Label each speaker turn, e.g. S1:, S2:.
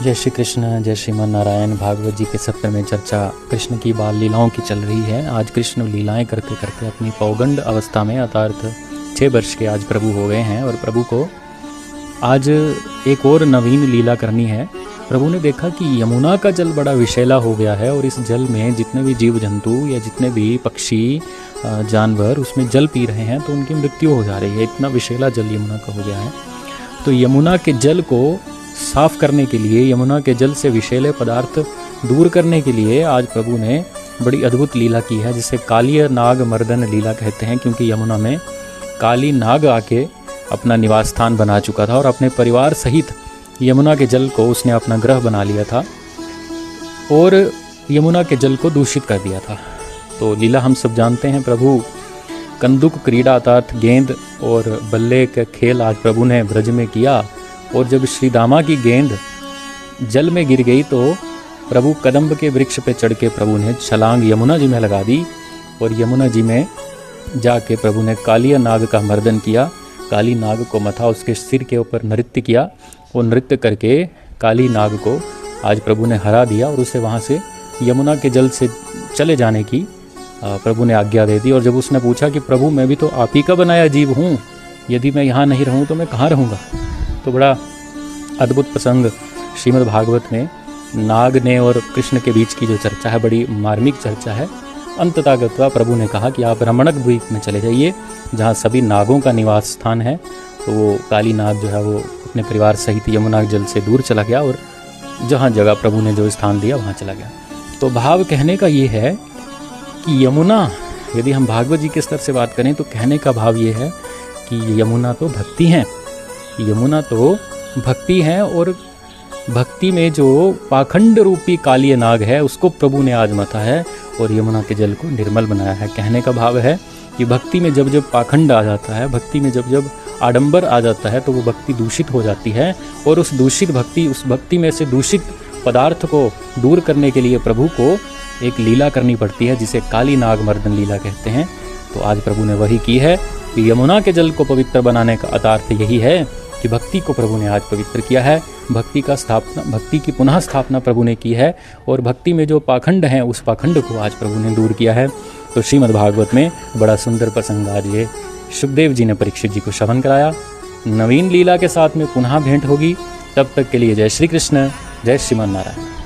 S1: जय श्री कृष्ण, जय श्रीमन नारायण। भागवत जी के सत्र में चर्चा कृष्ण की बाल लीलाओं की चल रही है। आज कृष्ण लीलाएं करते करते अपनी पौगंड अवस्था में अर्थात 6 वर्ष के आज प्रभु हो गए हैं और प्रभु को आज एक और नवीन लीला करनी है। प्रभु ने देखा कि यमुना का जल बड़ा विषैला हो गया है और इस जल में जितने भी जीव जंतु या जितने भी पक्षी जानवर उसमें जल पी रहे हैं तो उनकी मृत्यु हो जा रही है। इतना विषैला जल यमुना का हो गया है। तो यमुना के जल को साफ करने के लिए, यमुना के जल से विषैले पदार्थ दूर करने के लिए आज प्रभु ने बड़ी अद्भुत लीला की है, जिसे कालीय नाग मर्दन लीला कहते हैं। क्योंकि यमुना में काली नाग आके अपना निवास स्थान बना चुका था और अपने परिवार सहित यमुना के जल को उसने अपना ग्रह बना लिया था और यमुना के जल को दूषित कर दिया था। तो लीला हम सब जानते हैं। प्रभु कंदुक क्रीड़ा अर्थात गेंद और बल्ले का खेल आज प्रभु ने ब्रज में किया और जब श्री दामा की गेंद जल में गिर गई तो प्रभु कदम्ब के वृक्ष पे चढ़ के प्रभु ने छलांग यमुना जी में लगा दी और यमुना जी में जाके प्रभु ने कालिया नाग का मर्दन किया। काली नाग को मथा, उसके सिर के ऊपर नृत्य किया और नृत्य करके काली नाग को आज प्रभु ने हरा दिया और उसे वहाँ से यमुना के जल से चले जाने की प्रभु ने आज्ञा दे दी। और जब उसने पूछा कि प्रभु मैं भी तो आप ही का बनाया जीव हूँ, यदि मैं यहाँ नहीं रहूँ तो मैं कहाँ रहूँगा। तो बड़ा अद्भुत प्रसंग श्रीमद् भागवत में नाग ने और कृष्ण के बीच की जो चर्चा है बड़ी मार्मिक चर्चा है। अंततः गत्वा प्रभु ने कहा कि आप रमणक द्वीप में चले जाइए जहाँ सभी नागों का निवास स्थान है। तो वो काली नाग जो है वो अपने परिवार सहित यमुना जल से दूर चला गया और जहाँ जगह प्रभु ने जो स्थान दिया वहाँ चला गया। तो भाव कहने का ये है कि यमुना, यदि हम भागवत जी के स्तर से बात करें तो कहने का भाव ये है कि यमुना तो भक्ति हैं, यमुना तो भक्ति है और भक्ति में जो पाखंड रूपी कालिय नाग है उसको प्रभु ने आज मथा है और यमुना के जल को निर्मल बनाया है। कहने का भाव है कि भक्ति में जब जब पाखंड आ जाता है, भक्ति में जब जब आडंबर आ जाता है तो वो भक्ति दूषित हो जाती है और उस दूषित भक्ति, उस भक्ति में से दूषित पदार्थ को दूर करने के लिए प्रभु को एक लीला करनी पड़ती है जिसे काली नाग मर्दन लीला कहते हैं। तो आज प्रभु ने वही की है कि यमुना के जल को पवित्र बनाने का अर्थ यही है कि भक्ति को प्रभु ने आज पवित्र किया है। भक्ति की पुनः स्थापना प्रभु ने की है और भक्ति में जो पाखंड हैं उस पाखंड को आज प्रभु ने दूर किया है। तो श्रीमद् भागवत में बड़ा सुंदर प्रसंग आज ये सुखदेव जी ने परीक्षित जी को श्रवण कराया। नवीन लीला के साथ में पुनः भेंट होगी। तब तक के लिए जय श्री कृष्ण, जय श्रीमन नारायण।